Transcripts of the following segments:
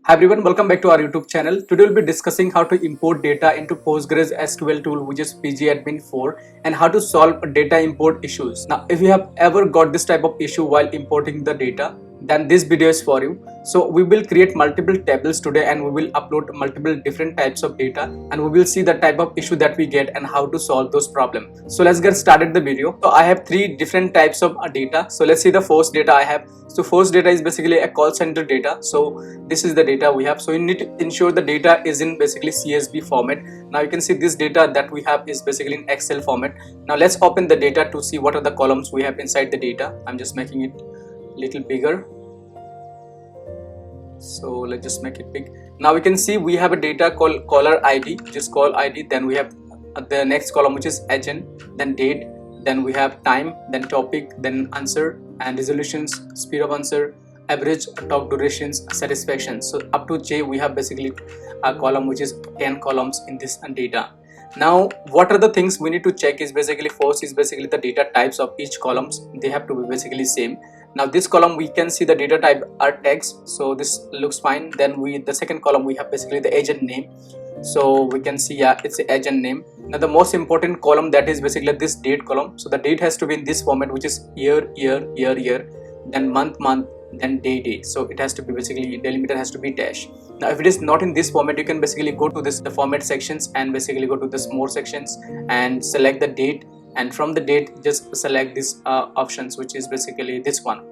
Hi everyone, welcome back to our YouTube channel. Today we'll be discussing how to import data into PostgreSQL tool, which is PgAdmin 4, and how to solve data import issues. Now, if you have ever got this type of issue while importing the data, then this video is for you. So we will create multiple tables today and we will upload multiple different types of data, and we will see the type of issue that we get and how to solve those problems. So let's get started the video. So I have three different types of data. So let's see the first data I have. So first data is basically a call center data. So this is the data we have. So you need to ensure the data is in basically CSV format. Now you can see this data that we have is basically in Excel format. Now let's open the data to see what are the columns we have inside the data. I'm just making it a little bigger. So let's just make it big. Now we can see we have a data called caller ID, which is call ID. Then we have the next column, which is agent, then date, then we have time, then topic, then answer and resolutions, speed of answer, average talk durations, satisfaction. So up to J we have basically a column which is 10 columns in this data. Now what are the things we need to check is basically first is basically the data types of each columns. They have to be basically same. Now this column we can see the data type are text, so this looks fine. Then the second column we have basically the agent name, so we can see it's the agent name. Now the most important column, that is basically this date column. So the date has to be in this format, which is year, then month, then day. So it has to be basically delimiter has to be dash. Now if it is not in this format, you can basically go to the format sections and basically go to this more sections and select the date, and from the date just select this options, which is basically this one,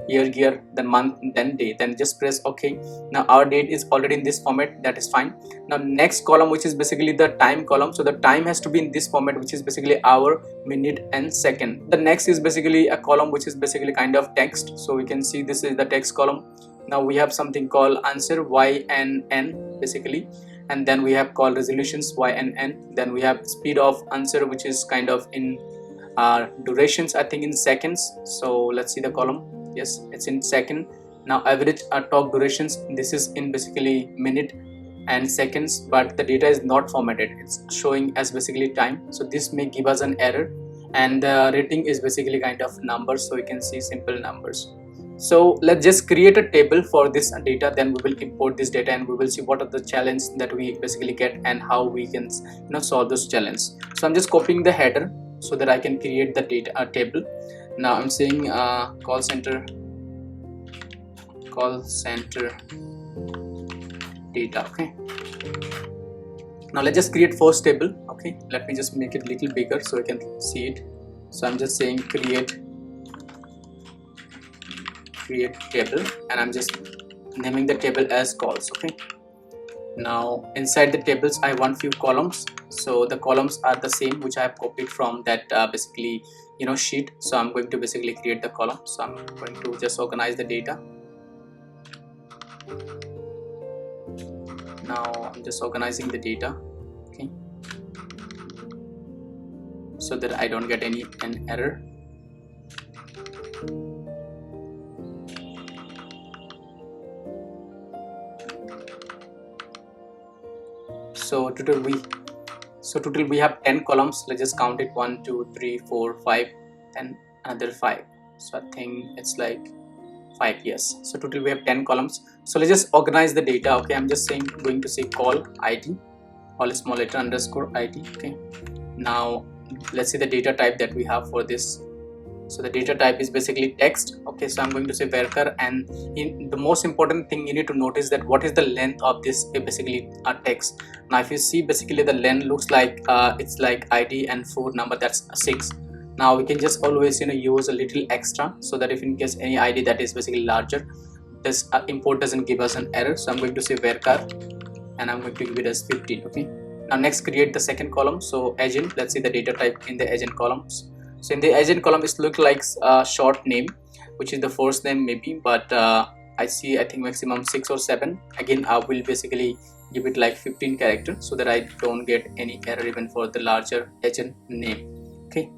year, then month, then day, then just press OK. Now our date is already in this format, that is fine. Now next column, which is basically the time column, so the time has to be in this format, which is basically hour, minute and second. The next is basically a column which is basically kind of text, so we can see this is the text column. Now we have something called answer, Y and N basically, and then we have called resolutions, Y and N. Then we have speed of answer, which is kind of in durations, I think in seconds. So let's see the column. Yes, it's in second. Now average talk durations, this is in basically minute and seconds, but the data is not formatted, it's showing as basically time, so this may give us an error. And the rating is basically kind of numbers, so you can see simple numbers. So let's just create a table for this data, then we will import this data and we will see what are the challenges that we basically get and how we can solve those challenges. So I'm just copying the header so that I can create the data table. Now I'm saying call center data. Okay, now let's just create first table. Okay, let me just make it a little bigger so you can see it. So I'm just saying create table, and I'm just naming the table as calls. Okay, now inside the tables I want few columns, so the columns are the same which I have copied from that basically sheet. So I'm going to basically create the column. So I'm going to just organize the data. Now I'm just organizing the data, okay, so that I don't get an error. So total we have 10 columns. Let's just count it: 1 2 3 4 5, then another 5. So I think it's like 5. Yes, so total we have 10 columns. So let's just organize the data. Okay, I'm just going to say call ID, all small letter underscore ID. Okay, now let's see the data type that we have for this. So the data type is basically text. Okay, so I'm going to say varchar, and the most important thing you need to notice that what is the length of this basically text. Now if you see basically the length looks like it's like ID and 4 number, that's 6. Now we can just always use a little extra, so that if in case any ID that is basically larger, this import doesn't give us an error. So I'm going to say varchar, and I'm going to give it as 15. Okay, now next create the second column. So agent, let's see the data type in the agent columns. So in the agent column it looks like a short name, which is the first name maybe, but I think maximum 6 or 7. Again I will basically give it like 15 characters so that I don't get any error even for the larger agent name. Okay,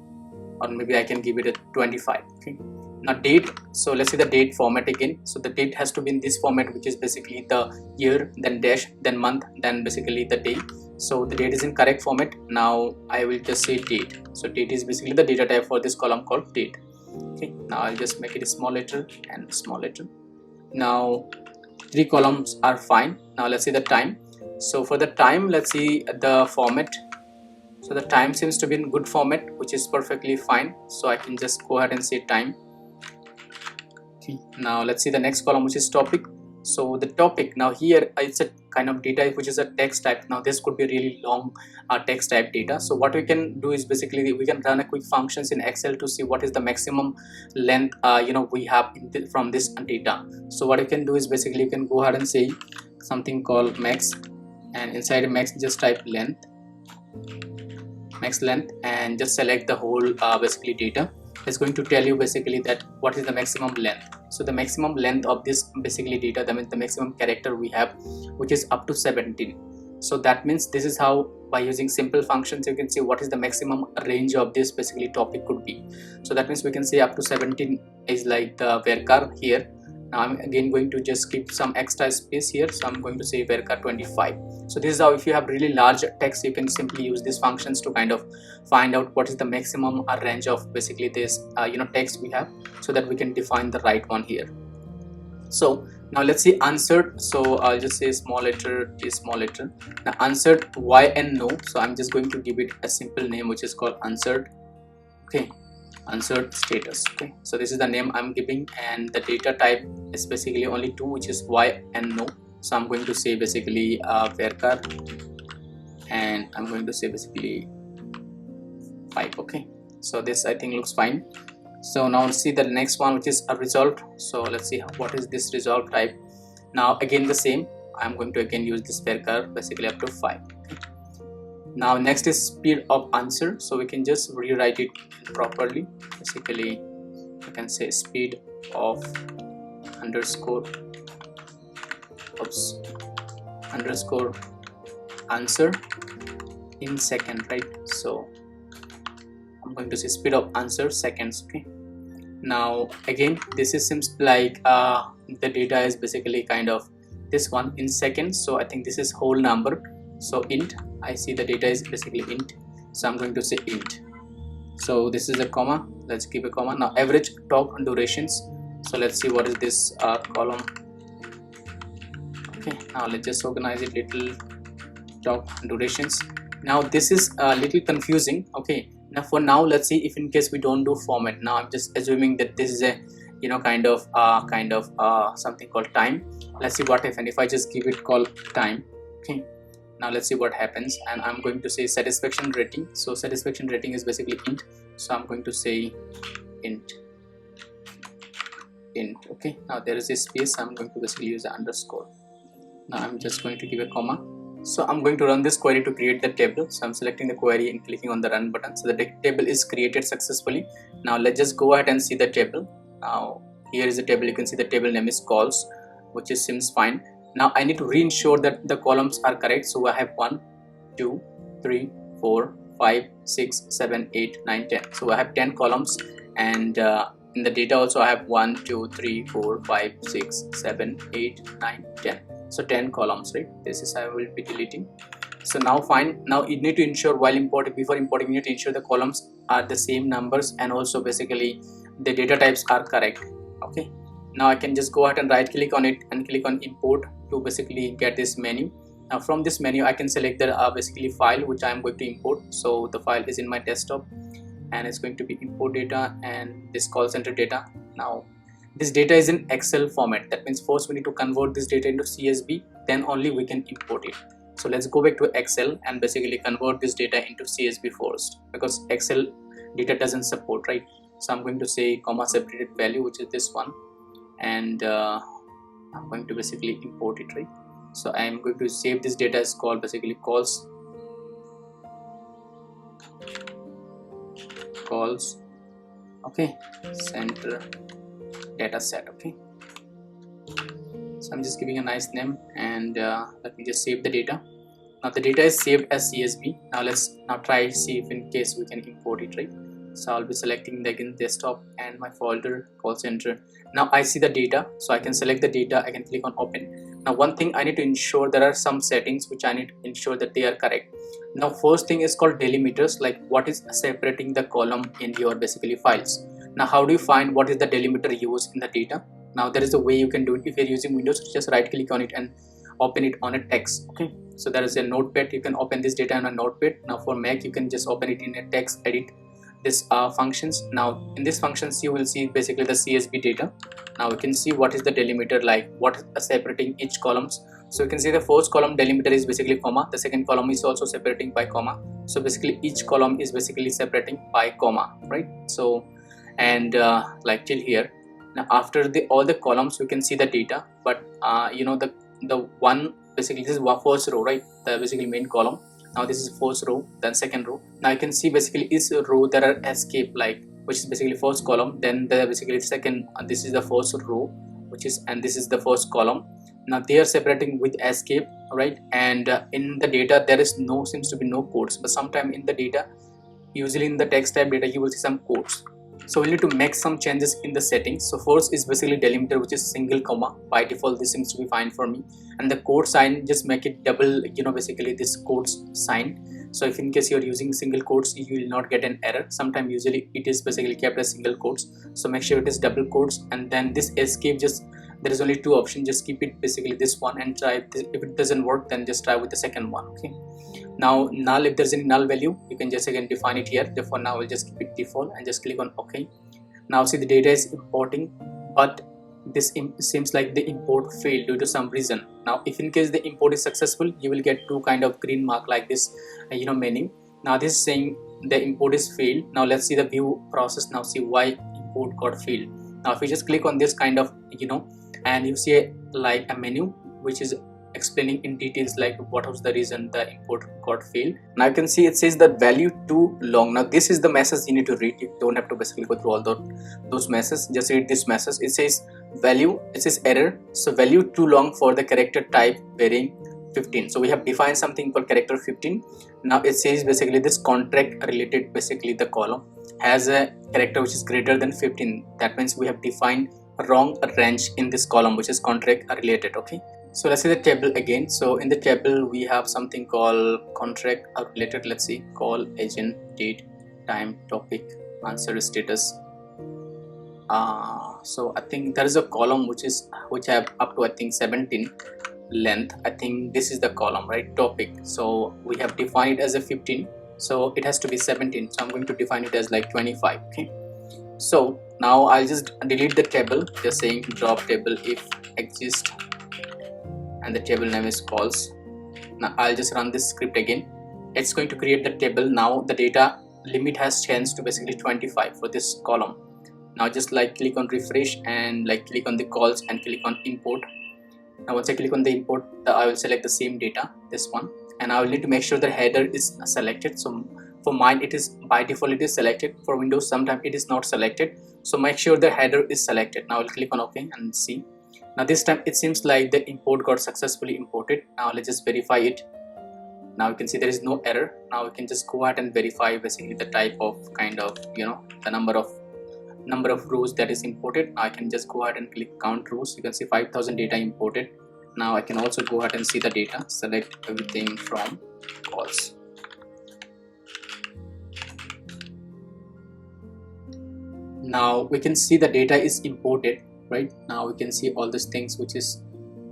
or maybe I can give it a 25. Okay, now date, so let's see the date format again. So the date has to be in this format, which is basically the year, then dash, then month, then basically the day. So the date is in correct format. Now I will just say date. So date is basically the data type for this column called date. Okay, now I'll just make it a small letter and small letter. Now 3 columns are fine. Now let's see the time. So for the time, let's see the format. So the time seems to be in good format, which is perfectly fine. So I can just go ahead and say time. Okay. Now let's see the next column, which is topic. So the topic, now here it's a kind of data which is a text type. Now this could be a really long text type data. So what we can do is basically we can run a quick functions in Excel to see what is the maximum length we have from this data. So what you can do is basically you can go ahead and say something called max, and inside max just type length, max length, and just select the whole basically data. It's going to tell you basically that what is the maximum length. So the maximum length of this basically data, that means the maximum character we have, which is up to 17. So that means this is how, by using simple functions, you can see what is the maximum range of this basically topic could be. So that means we can say up to 17 is like the varchar here. Now I'm again going to just keep some extra space here, so I'm going to say varchar 25. So this is how, if you have really large text, you can simply use these functions to kind of find out what is the maximum range of basically this text we have, so that we can define the right one here. So now let's see answered. So I'll just say small letter is small letter. Now answered why and no, so I'm just going to give it a simple name which is called answered. Okay, answered status. Okay, so this is the name I'm giving, and the data type is basically only two, which is why and no. So I'm going to say basically varchar, and I'm going to say basically 5. Okay, so this I think looks fine. So now let's see the next one, which is a result. So let's see what is this result type. Now again the same, I'm going to again use this varchar basically up to 5. Okay. Now next is speed of answer, so we can just rewrite it properly. Basically you can say speed of underscore answer in second, right? So I'm going to say speed of answer seconds. Okay, now again this is seems like the data is basically kind of this one in seconds, so I think this is whole number. So int, I see the data is basically int, so I'm going to say int. So this is a comma, let's give a comma. Now average talk durations, so let's see what is this column. Okay, now let's just organize it, little talk durations. Now this is a little confusing. Okay, now for now let's see if in case we don't do format. Now I'm just assuming that this is a kind of something called time. Let's see what if I just give it called time. Okay, now let's see what happens, and I'm going to say satisfaction rating. So satisfaction rating is basically int, so I'm going to say int. Okay, now there is a space, I'm going to basically use an underscore. Now I'm just going to give a comma. So I'm going to run this query to create the table. So I'm selecting the query and clicking on the run button. So the table is created successfully. Now let's just go ahead and see the table. Now here is the table. You can see the table name is calls, which is seems fine. Now I need to re-ensure that the columns are correct. So I have 1, 2, 3, 4, 5, 6, 7, 8, 9, 10. So I have 10 columns, and in the data also I have 1, 2, 3, 4, 5, 6, 7, 8, 9, 10. So 10 columns, right? This is how I will be deleting. So now fine. Now you need to ensure while importing, before importing, you need to ensure the columns are the same numbers, and also basically the data types are correct. Okay, now I can just go ahead and right click on it and click on import to basically get this menu. Now from this menu I can select the basically file which I am going to import. So the file is in my desktop, and it's going to be import data and this call center data. Now this data is in Excel format. That means first we need to convert this data into CSV, then only we can import it. So let's go back to Excel and basically convert this data into CSV first, because Excel data doesn't support, right? So I'm going to say comma separated value, which is this one, and I'm going to basically import it, right? So I'm going to save this data as called basically calls. Okay, center data set. Okay, so I'm just giving a nice name, and let me just save the data. Now the data is saved as CSV. Now let's try see if in case we can import it, right? So I'll be selecting the again desktop and my folder call center. Now I see the data, so I can select the data, I can click on open. Now one thing I need to ensure, there are some settings which I need to ensure that they are correct. Now first thing is called delimiters, like what is separating the column in your basically files. Now how do you find what is the delimiter used in the data? Now there is a way you can do it. If you're using Windows, just right click on it and open it on a text. Okay, so there is a notepad, you can open this data on a notepad. Now for Mac you can just open it in a text edit this functions. Now in this functions you will see basically the CSV data. Now you can see what is the delimiter, like what is separating each columns. So you can see the first column delimiter is basically comma, the second column is also separating by comma. So basically each column is basically separating by comma, right? So and like till here. Now after all the columns you can see the data, but you know the one basically this is first row, right? The basically main column. Now this is first row, then second row. Now you can see basically each row there are escape, like which is basically first column, then the basically second, this is the first row, which is, and this is the first column. Now they are separating with escape, right? And in the data there is seems to be no codes, but sometime in the data, usually in the text type data, you will see some codes. So we need to make some changes in the settings. So first is basically delimiter, which is single comma. By default this seems to be fine for me, and the code sign, just make it double, you know, basically this quotes sign. So if in case you're using single quotes, you will not get an error. Sometimes usually it is basically kept as single quotes, so make sure it is double quotes. And then this escape, just there is only two options, just keep it basically this one and try this. If it doesn't work, then just try with the second one. Okay, now null, if there's any null value, you can just again define it here. Therefore now we'll just keep it default and just click on OK. Now see the data is importing, but this seems like the import failed due to some reason. Now if in case the import is successful, you will get two kind of green mark like this, you know, menu. Now this is saying the import is failed. Now let's see the view process. Now see why import got failed. Now if you just click on this kind of, you know, and you see like a menu which is explaining in details like what was the reason the import got failed. Now you can see it says that value too long. Now this is the message you need to read. You don't have to basically go through all those messages. Just read this message. It says value, it says error, so value too long for the character type varying 15. So we have defined something called character 15. Now it says basically this contract related, basically the column has a character which is greater than 15. That means we have defined wrong range in this column which is contract related. Okay, so let's see the table again. So in the table we have something called contract related. Let's see, call, agent, date, time, topic, answer, status. So I think there is a column which I have up to I think 17 length. I think this is the column, right? Topic. So we have defined it as a 15, so it has to be 17. So I'm going to define it as like 25. Okay, so now I'll just delete the table, just saying drop table if exist, and the table name is calls. Now I'll just run this script again. It's going to create the table. Now the data limit has changed to basically 25 for this column. Now just like click on refresh and like click on the calls and click on import. Now once I click on the import, I will select the same data, this one, and I will need to make sure the header is selected. So for mine it is by default it is selected. For Windows sometimes it is not selected, so make sure the header is selected. Now I'll click on OK and see. Now this time it seems like the import got successfully imported. Now let's just verify it. Now you can see there is no error. Now we can just go ahead and verify basically the type of kind of, you know, the number of rows that is imported. I can just go ahead and click count rows. You can see 5000 data imported. Now I can also go ahead and see the data, select everything from calls. Now we can see the data is imported, right? Now we can see all these things which is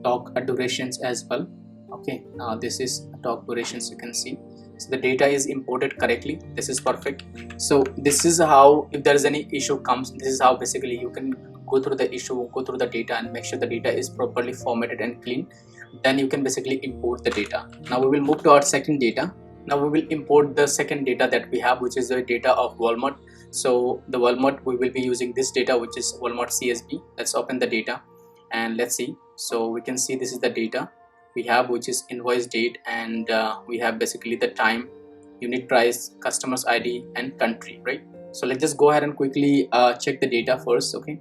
talk durations as well. Okay, now this is talk durations, you can see. So the data is imported correctly. This is perfect. So this is how, if there is any issue comes, this is how basically you can go through the issue, go through the data and make sure the data is properly formatted and clean. Then you can basically import the data. Now we will move to our second data. Now we will import the second data that we have, which is the data of Walmart. So the Walmart, we will be using this data, which is Walmart CSV. Let's open the data and let's see. So we can see this is the data we have, which is invoice date, and we have basically the time, unit price, customers ID and country, right? So let's just go ahead and quickly check the data first. Okay,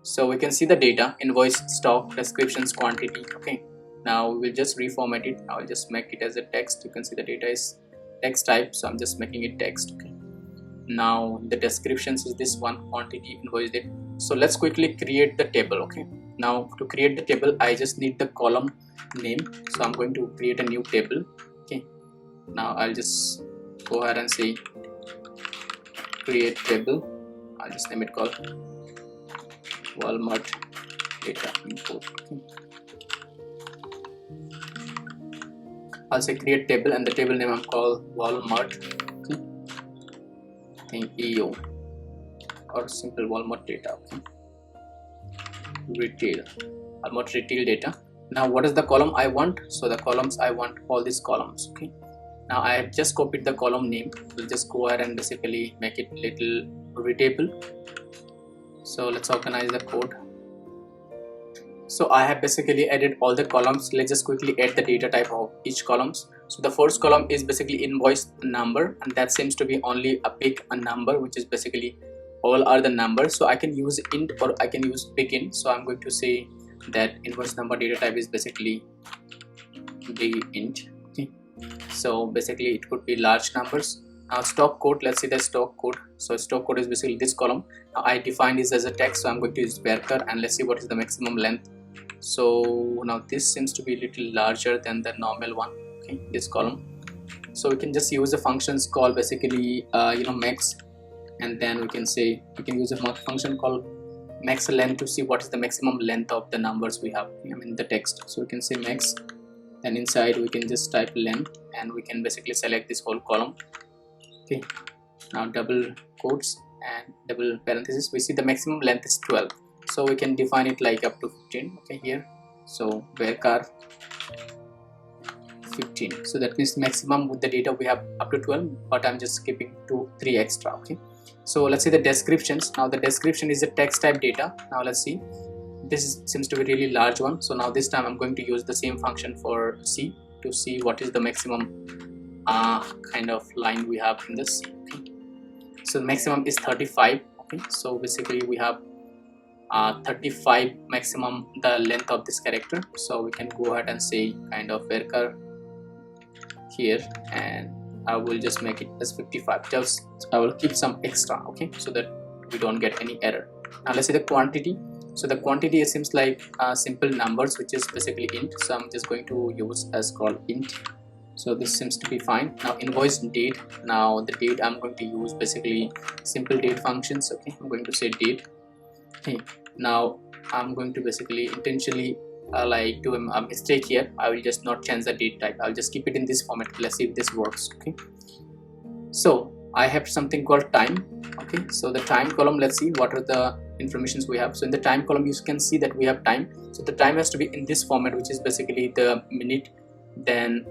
so we can see the data, invoice, stock, descriptions, quantity. Okay, now we will just reformat it. I'll just make it as a text. You can see the data is text type, so I'm just making it text. Okay, now the descriptions is this one, quantity, invoice date. So let's quickly create the table. Okay, now to create the table I just need the column name, so I'm going to create a new table. Okay, now I'll just go ahead and say create table. I'll just name it called Walmart data import. I'll say create table, and the table name I'm called Walmart. EO or simple Walmart data. Retail, Walmart retail data. Now what is the column I want? So the columns I want all these columns. Now I have just copied the column name. We'll just go ahead and basically make it little readable. So let's organize the code. So I have basically added all the columns. Let's just quickly add the data type of each columns. So the first column is basically invoice number, and that seems to be only a number, which is basically all are the numbers. So I can use int or I can use begin. So I'm going to say that invoice number data type is basically the int. So basically it could be large numbers. Now stock code, let's see the stock code. So stock code is basically this column. Now I defined this as a text, so I'm going to use varchar, and let's see what is the maximum length. So now this seems to be a little larger than the normal one. This column. So we can just use the functions called basically max, and then we can use a function called max length to see what is the maximum length of the numbers we have in the text. So we can say max, and inside we can just type length, and we can basically select this whole column. Now double quotes and double parentheses, we see the maximum length is 12, so we can define it like up to 15. Here, so varchar 15, so that means maximum with the data we have up to 12, but I'm just skipping 3 extra. So let's see the descriptions. Now the description is a text type data. Now let's see, this seems to be a really large one. So now this time I'm going to use the same function for C to see what is the maximum kind of line we have in this. So maximum is 35. So basically we have 35 maximum the length of this character. So we can go ahead and say kind of varchar here, and I will just make it as 55. Just I will keep some extra, so that we don't get any error. Now let's see the quantity. So the quantity seems like simple numbers, which is basically int. So I'm just going to use as called int. So this seems to be fine. Now invoice date. Now the date I'm going to use basically simple date functions. I'm going to say date. Now I'm going to basically intentionally like do a mistake here. I will just not change the date type. I'll just keep it in this format. Let's see if this works. So I have something called time. So the time column, let's see what are the informations we have. So in the time column you can see that we have time. So the time has to be in this format, which is basically the minute, then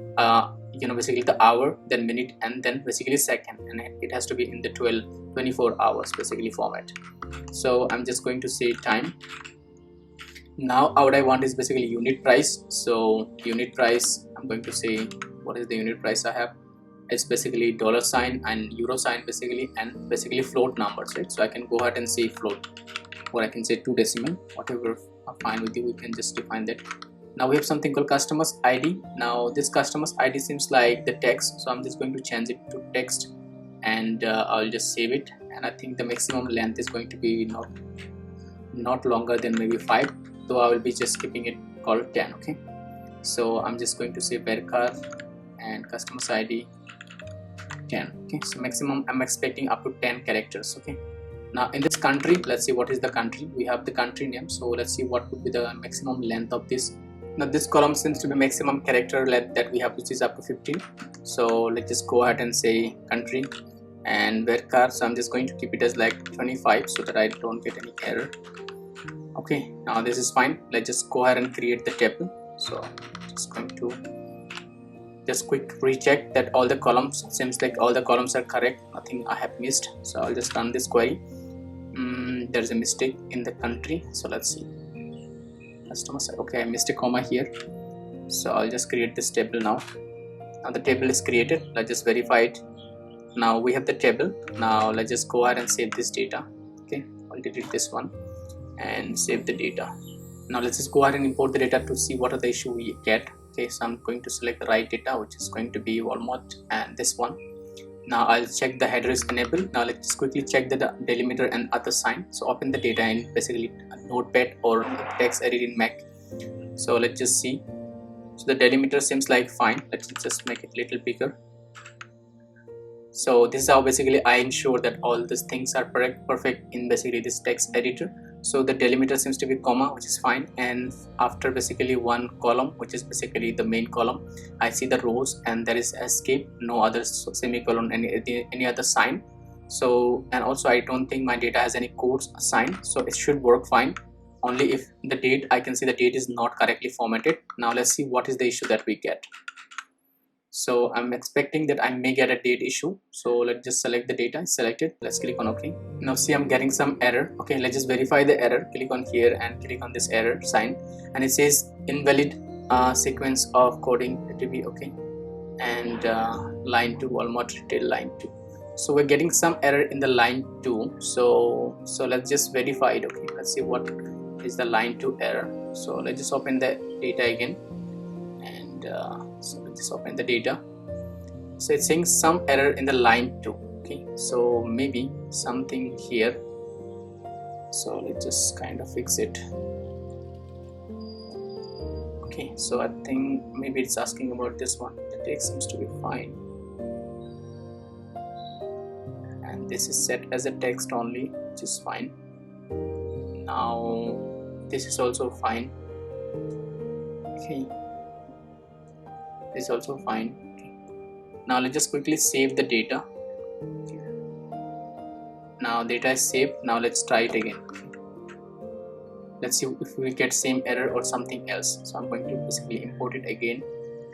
basically the hour, then minute, and then basically second, and it has to be in the 24 hours basically format. So I'm just going to say time. Now what I want is basically unit price. So unit price, I'm going to say what is the unit price I have. It's basically $sign and euro sign basically, and basically float numbers, right? So I can go ahead and say float, or I can say 2 decimal, whatever fine with you, we can just define that. Now we have something called customers ID. Now this customers ID seems like the text, so I'm just going to change it to text, and I'll just save it. And I think the maximum length is going to be not longer than maybe 5, though I will be just keeping it called 10. So I'm just going to say varchar and customers ID 10. So maximum I'm expecting up to 10 characters. Now in this country, let's see what is the country. We have the country name, so let's see what would be the maximum length of this. Now this column seems to be maximum character length that we have, which is up to 15. So let's just go ahead and say country and varchar. So I'm just going to keep it as like 25 so that I don't get any error. Now this is fine. Let's just go ahead and create the table. So just going to just quick recheck that all the columns, seems like all the columns are correct, nothing I have missed. So I'll just run this query. There's a mistake in the country, so let's see. Customers, I missed a comma here, so I'll just create this table now. Now the table is created. Let's just verify it. Now we have the table. Now let's just go ahead and save this data. I'll delete this one and save the data. Now let's just go ahead and import the data to see what are the issue we get. So I'm going to select the right data, which is going to be Walmart and this one. Now I'll check the header is enabled. Now let's just quickly check the delimiter and other sign. So open the data in basically Notepad or text edit in Mac. So let's just see. So the delimiter seems like fine. Let's just make it a little bigger. So this is how basically I ensure that all these things are perfect in basically this text editor. So the delimiter seems to be comma, which is fine, and after basically one column, which is basically the main column, I see the rows and there is escape, no other semicolon, any other sign. So, and also I don't think my data has any quotes assigned, so it should work fine. Only if the date, I can see the date is not correctly formatted. Now let's see what is the issue that we get. So I'm expecting that I may get a date issue. So let's just select the data, select it, let's click on OK. Now see, I'm getting some error. Okay, let's just verify the error. Click on here and click on this error sign, and it says invalid sequence of coding to be okay, and line 2, Walmart retail line 2. So we're getting some error in the line 2. So let's just verify it. Okay, let's see what is the line 2 error. So let's just open the data again, and so let's just open the data. So it's saying some error in the line 2. Okay, so maybe something here. So let's just kind of fix it. Okay, so I think maybe it's asking about this one. The text seems to be fine, and this is set as a text only, which is fine. Now this is also fine. Okay, this is also fine. Okay. Now let's just quickly save the data. Now data is saved. Now let's try it again. Let's see if we get same error or something else. So I'm going to basically import it again,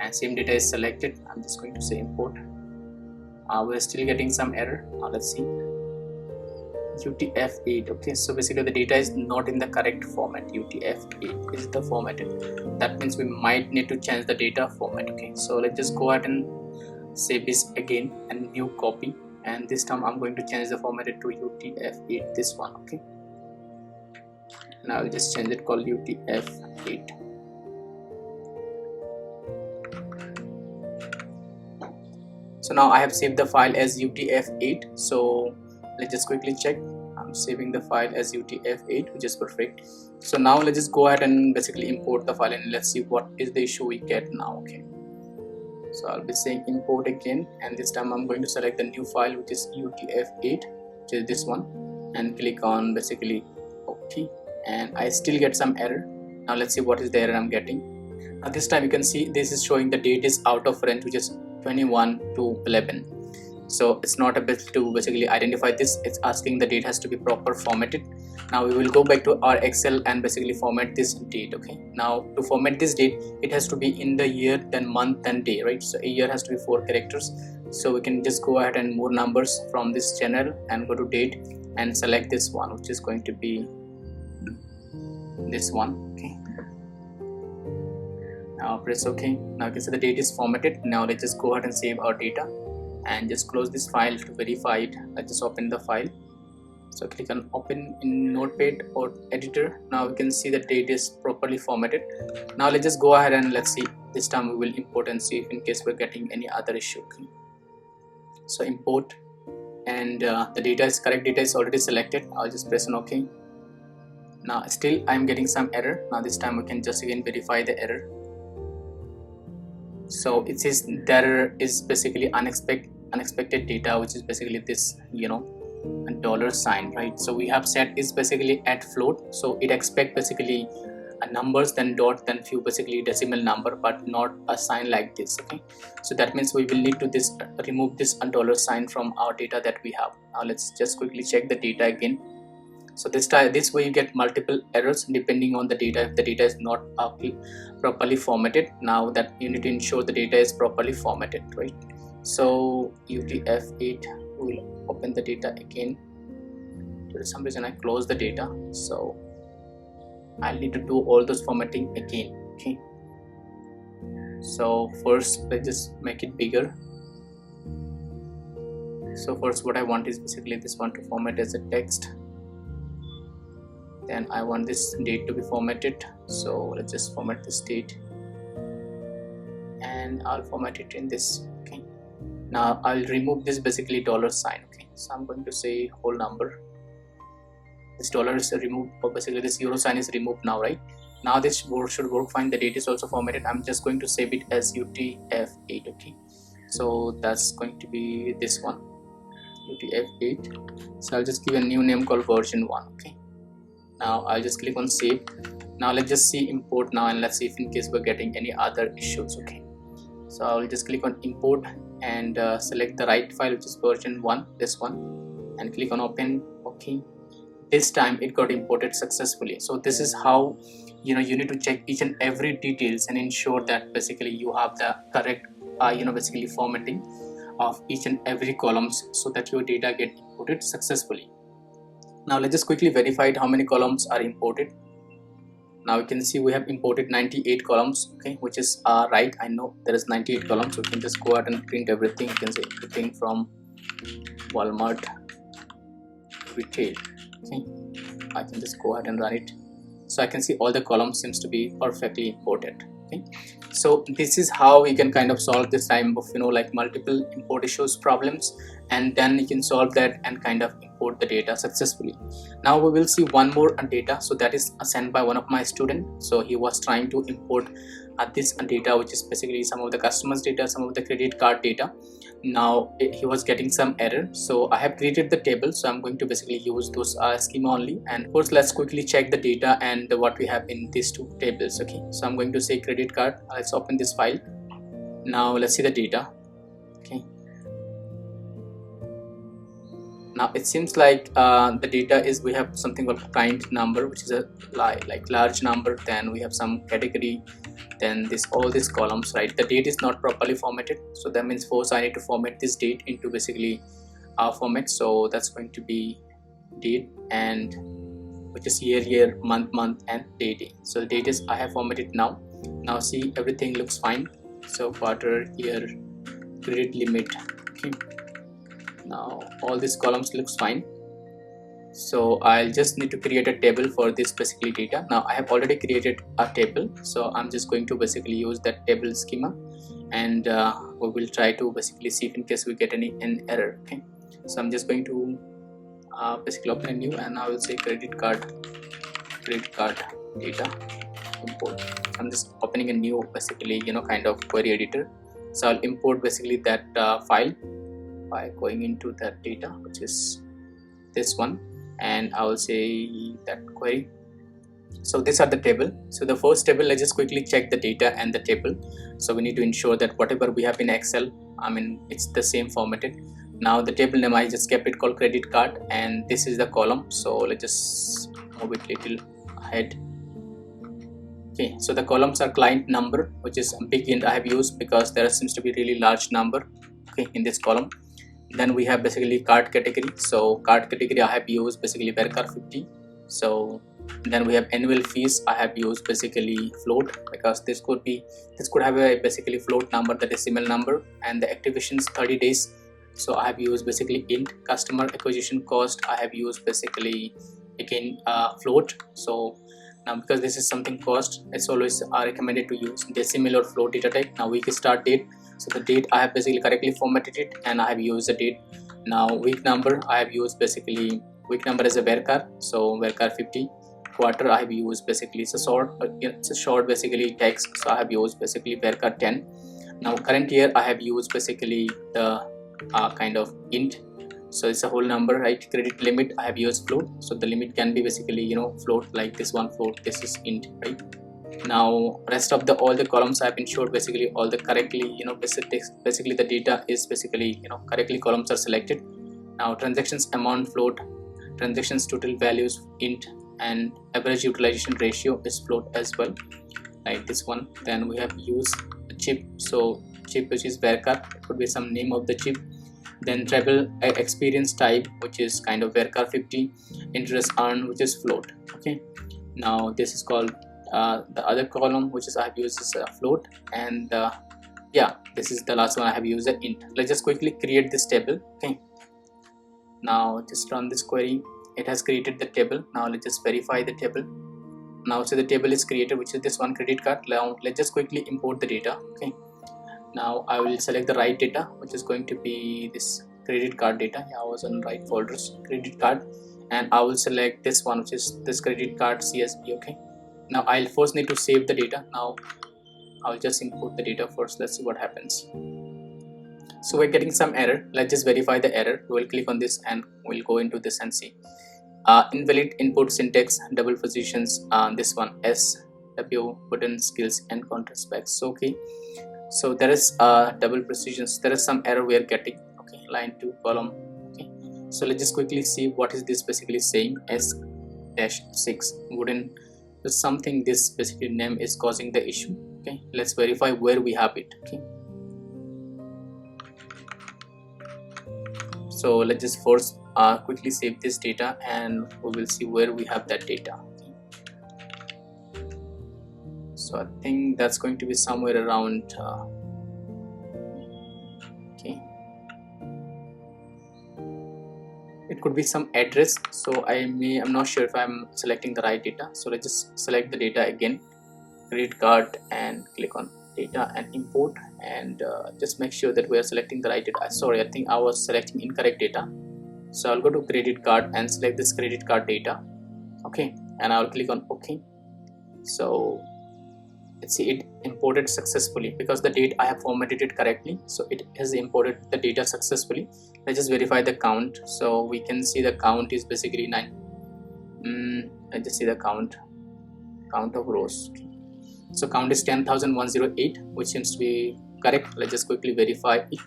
and same data is selected. I'm just going to say import. We're still getting some error. Now let's see. UTF-8. Okay, so basically the data is not in the correct format. UTF-8 is the formatted. That means we might need to change the data format. Okay, so let's just go ahead and save this again and new copy, and this time I'm going to change the formatted to UTF-8, this one. Okay, now I'll just change it, called UTF-8. So now I have saved the file as UTF-8. So let's just quickly check. I'm saving the file as UTF-8, which is perfect. So now let's just go ahead and basically import the file, and let's see what is the issue we get now. Okay, so I'll be saying import again, and this time I'm going to select the new file, which is UTF-8, which is this one, and click on basically OK, and I still get some error. Now let's see what is the error I'm getting. Now this time you can see this is showing the date is out of range, which is 21 to 11. So it's not able to basically identify this. It's asking the date has to be proper formatted. Now we will go back to our Excel and basically format this date. Okay, now to format this date, it has to be in the year, then month, then day, right? So a year has to be 4 characters. So we can just go ahead and move numbers from this channel and go to date and select this one, which is going to be this one. Okay, now press OK. Now you can see the date is formatted. Now let's just go ahead and save our data and just close this file to verify it. Let's just open the file. So click on open in notepad or editor. Now we can see the date is properly formatted. Now let's just go ahead and let's see. This time we will import and see if in case we're getting any other issue. Okay, so import, and the data is correct, data is already selected. I'll just press on OK. Now still I'm getting some error. Now this time we can just again verify the error. So it says there is basically unexpected data, which is basically this, you know, a dollar sign, right? So we have set is basically at float, so it expect basically a numbers, then dot, then few basically decimal number, but not a sign like this. Okay, so that means we will need to remove this dollar sign from our data that we have. Now let's just quickly check the data again. So this way you get multiple errors depending on the data, if the data is not properly formatted. Now that you need to ensure the data is properly formatted, right? So UTF-8, will open the data again. For some reason I closed the data, so I'll need to do all those formatting again. Okay, so first let's just make it bigger. So first what I want is basically this one to format as a text. Then I want this date to be formatted, so let's just format this date, and I'll format it in this. Okay, now I'll remove this basically dollar sign. Okay, so I'm going to say whole number. This dollar is removed, or basically this euro sign is removed now, right? Now this board should work fine. The date is also formatted. I'm just going to save it as UTF-8. Okay, so that's going to be this one, UTF-8. So I'll just give a new name called version 1. Okay, Now I'll just click on save. Now let's just see import now, and let's see if in case we're getting any other issues. Okay, so I'll just click on import and select the right file, which is version 1, this one, and click on open. Okay, this time it got imported successfully. So this is how you need to check each and every details and ensure that basically you have the correct basically formatting of each and every columns, so that your data get imported successfully. Now let's just quickly verify how many columns are imported. Now you can see we have imported 98 columns, okay, which is right. I know there is 98 columns, so we can just go ahead and print everything. You can say everything from Walmart retail. Okay, I can just go ahead and run it. So I can see all the columns seems to be perfectly imported. Okay, so this is how we can kind of solve this type of like multiple import issues problems, and then you can solve that and kind of import the data successfully. Now we will see one more data. So that is sent by one of my students. So he was trying to import this data, which is basically some of the customers data, some of the credit card data. Now he was getting some error, so I have created the table. So I'm going to basically use those schema only, and first let's quickly check the data and what we have in these two tables. Okay, so I'm going to say credit card. Let's open this file. Now let's see the data. Okay, now it seems like the data is, we have something called client number, which is a like large number, then we have some category, then all these columns, right? The date is not properly formatted, so that means first I need to format this date into basically our format. So that's going to be date, and which is year, month, and day. So the date is I have formatted now. Now see, everything looks fine. So quarter, year, credit limit. Okay, now all these columns looks fine. So I'll just need to create a table for this basically data. Now I have already created a table, so I'm just going to basically use that table schema, and we will try to basically see if in case we get an error. Okay, so I'm just going to basically open a new, and I will say credit card data import. I'm just opening a new basically kind of query editor. So I'll import basically that file by going into that data, which is this one, and I will say that query. So these are the table. So the first table, let's just quickly check the data and the table. So we need to ensure that whatever we have in Excel, I mean it's the same formatted. Now the table name, I just kept it called credit card, and this is the column. So let's just move it little ahead. Okay, so the columns are client number, which is a big int I have used because there seems to be really large number, okay, in this column. Then we have basically card category. So card category I have used basically varchar 50. So then we have annual fees. I have used basically float, because this could have a basically float number, the decimal number, and the activations 30 days. So I have used basically int. Customer acquisition cost, I have used basically again float. So now because this is something cost, it's always recommended to use decimal or float data type. Now week start date. So the date I have basically correctly formatted it, and I have used the date. Now week number, I have used basically week number as a varchar, so varchar 50. Quarter I have used basically it's a short basically text, so I have used basically varchar 10. Now current year I have used basically the kind of int, so it's a whole number, right? Credit limit I have used float, so the limit can be basically float, like this one float, this is int, right? Now rest of all the columns I have ensured basically all the correctly basically the data is basically correctly columns are selected. Now transactions amount float, transactions total values int, and average utilization ratio is float as well, like this one. Then we have used chip, so chip which is varchar, it could be some name of the chip. Then travel experience type, which is kind of varchar 50. Interest earned, which is float. Okay, now this is called the other column which is I have used is float, and yeah, this is the last one I have used int. Let's just quickly create this table. Okay, now just run this query. It has created the table. Now let's just verify the table. Now so the table is created, which is this one credit card. Now let's just quickly import the data. Okay, now I will select the right data, which is going to be this credit card data. Yeah, I was on right folders, credit card, and I will select this one, which is this credit card CSV. Okay, now I'll first need to save the data. Now I'll just import the data first. Let's see what happens. So we're getting some error. Let's just verify the error. We'll click on this and we'll go into this and see. invalid input syntax, double positions, this one SW button skills and contrast specs. Okay, so there is double precisions, there is some error we are getting. Okay, line 2 column. Okay, so let's just quickly see what is this basically saying. S-6 wooden, something, this basically name is causing the issue. Okay, let's verify where we have it. Okay, so let's just first quickly save this data and we will see where we have that data. So I think that's going to be somewhere around okay, it could be some address, so I'm not sure if I'm selecting the right data. So let's just select the data again, credit card, and click on data and import, and just make sure that we are selecting the right data. Sorry, I think I was selecting incorrect data. So I'll go to credit card and select this credit card data. Okay, and I'll click on OK. So let's see, it imported successfully because the date I have formatted it correctly, so it has imported the data successfully. Let's just verify the count. So we can see the count is basically 9. Let's just see the count of rows. So count is 10,108, which seems to be correct. Let's just quickly verify it.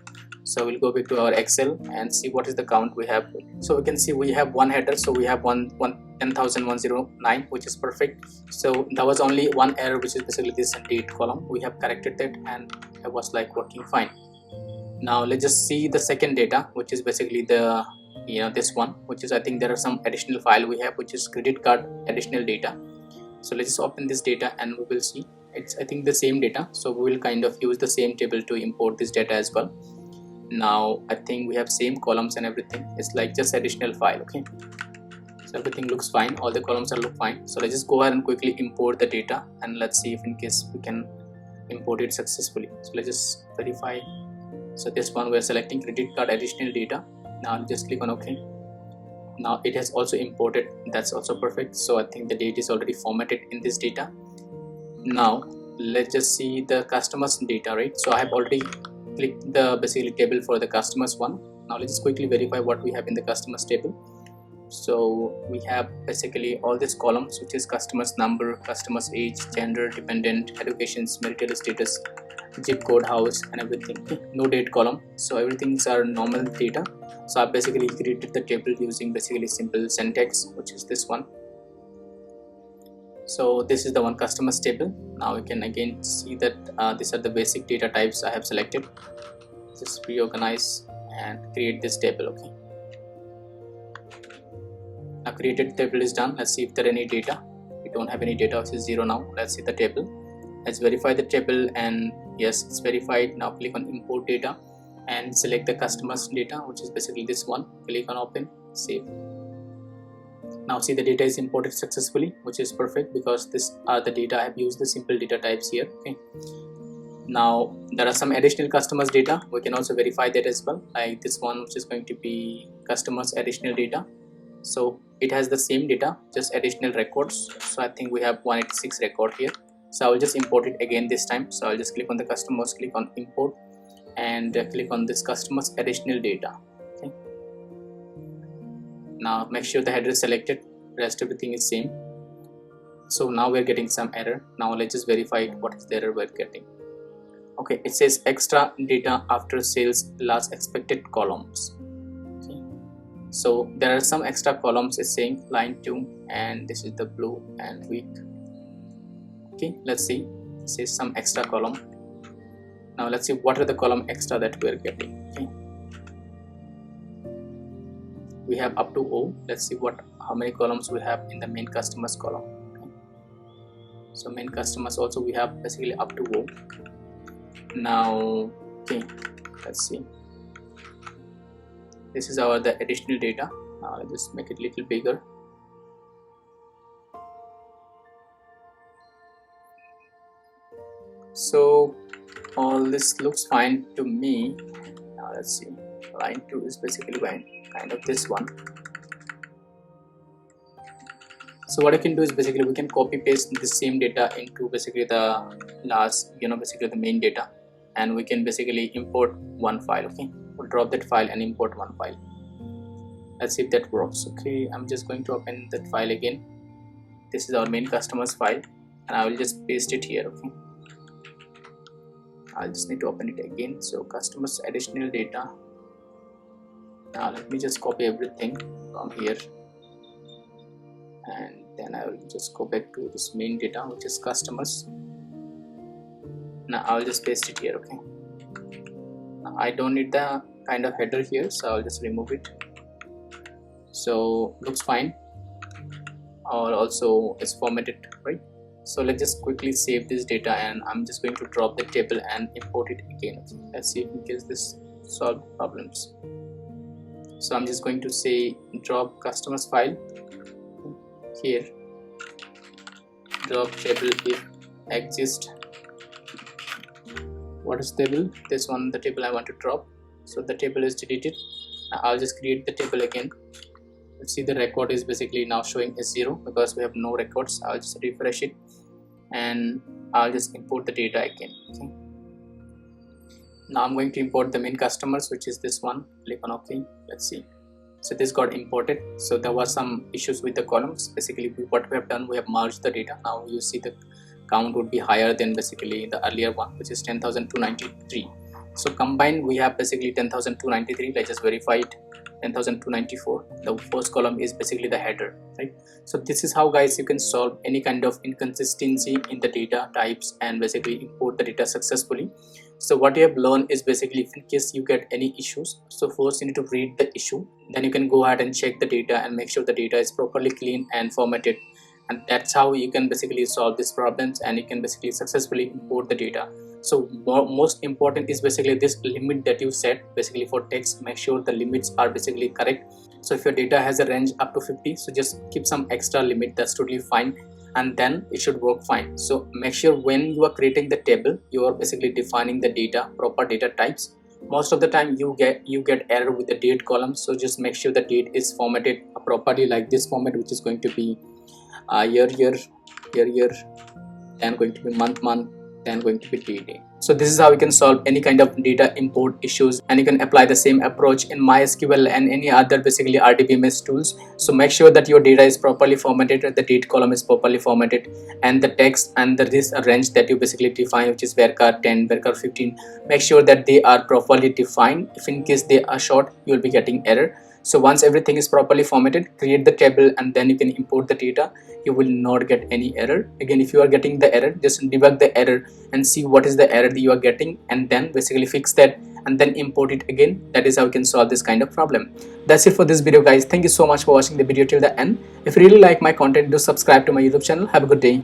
So we'll go back to our Excel and see what is the count we have. So we can see we have one header, so we have 10,109, which is perfect. So there was only one error, which is basically this date column. We have corrected that and it was like working fine. Now let's just see the second data, which is basically the this one, which is, I think there are some additional file we have, which is credit card additional data. So let's just open this data and we will see it's, I think, the same data. So we will kind of use the same table to import this data as well. Now I think we have same columns and everything. It's like just additional file. Okay, so everything looks fine, all the columns are look fine. So let's just go ahead and quickly import the data and let's see if in case we can import it successfully. So let's just verify. So this one we are selecting credit card additional data. Now I'll just click on OK. Now it has also imported, that's also perfect. So I think the date is already formatted in this data. Now let's just see the customers data, right? So I have already clicked the basically table for the customers one. Now let's just quickly verify what we have in the customers table. So we have basically all these columns, which is customers number, customers age, gender, dependent, educations, marital status, zip code, house, and everything. Okay, no date column, so everything's are normal data. So I basically created the table using basically simple syntax, which is this one. So this is the one customers table. Now we can again see that these are the basic data types I have selected. Just reorganize and create this table. Okay, now created table is done. Let's see if there are any data. We don't have any data, which is 0 now. Let's see the table. Let's verify the table, and yes, it's verified. Now click on import data and select the customers data, which is basically this one. Click on open, save. Now see the data is imported successfully, which is perfect because this are the data I have used the simple data types here. Okay, now there are some additional customers data. We can also verify that as well, like this one, which is going to be customers additional data. So it has the same data, just additional records. So I think we have 186 record here. So I will just import it again this time. So I'll just click on the customers, click on import, and click on this customers additional data. Okay, now make sure the header is selected, rest everything is same. So now we're getting some error. Now let's just verify what is the error we're getting. Okay, it says extra data after sales last expected columns. Okay, so there are some extra columns. It's saying line 2, and this is the blue and week. Okay, let's see, it says some extra column. Now let's see what are the column extra that we're getting. Okay, we have up to O. Let's see how many columns we have in the main customers column. Okay, so main customers also we have basically up to O. Now okay, let's see, this is the additional data. Now let's just make it a little bigger. So all this looks fine to me. Now let's see, line 2 is basically kind of this one. So what I can do is basically we can copy paste the same data into basically the last, basically the main data, and we can basically import one file. Okay, we'll drop that file and import one file. Let's see if that works. Okay, I'm just going to open that file again. This is our main customers file, and I will just paste it here. Okay, I'll just need to open it again. So customers additional data. Now let me just copy everything from here, and then I will just go back to this main data, which is customers. Now I'll just paste it here. Okay, now I don't need the kind of header here, so I'll just remove it. So looks fine, or also it's formatted right. So let's just quickly save this data, and I'm just going to drop the table and import it again. Let's see if in case this solve problems. So I'm just going to say drop customers file here, drop table if exist. What is table? This one, the table I want to drop. So the table is deleted. I'll just create the table again. Let's see, the record is basically now showing as 0 because we have no records. I'll just refresh it, and I'll just import the data again. Okay, now I'm going to import the main customers, which is this one. Click on OK. Let's see. So this got imported. So there were some issues with the columns. Basically what we have done, we have merged the data. Now you see the count would be higher than basically the earlier one, which is 10,293. So combined we have basically 10,293. Let's just verify it. 10,294. The first column is basically the header, right? So this is how, guys, you can solve any kind of inconsistency in the data types and basically import the data successfully. So what you have learned is basically, if in case you get any issues, so first you need to read the issue, then you can go ahead and check the data and make sure the data is properly clean and formatted, and that's how you can basically solve these problems, and you can basically successfully import the data. So most important is basically this limit that you set basically for text. Make sure the limits are basically correct. So if your data has a range up to 50, so just keep some extra limit, that's totally fine, and then it should work fine. So make sure when you are creating the table, you are basically defining the data, proper data types. Most of the time you get error with the date column, so just make sure the date is formatted properly, like this format, which is going to be year, then going to be month, then going to be day. So this is how you can solve any kind of data import issues, and you can apply the same approach in MySQL and any other basically RDBMS tools. So make sure that your data is properly formatted, the date column is properly formatted, and the text and this range that you basically define, which is varchar 10, varchar 15, make sure that they are properly defined. If in case they are short, you will be getting error. So once everything is properly formatted, create the table, and then you can import the data. You will not get any error. Again, if you are getting the error, just debug the error and see what is the error that you are getting, and then basically fix that and then import it again. That is how you can solve this kind of problem. That's it for this video, guys. Thank you so much for watching the video till the end. If you really like my content, do subscribe to my YouTube channel. Have a good day.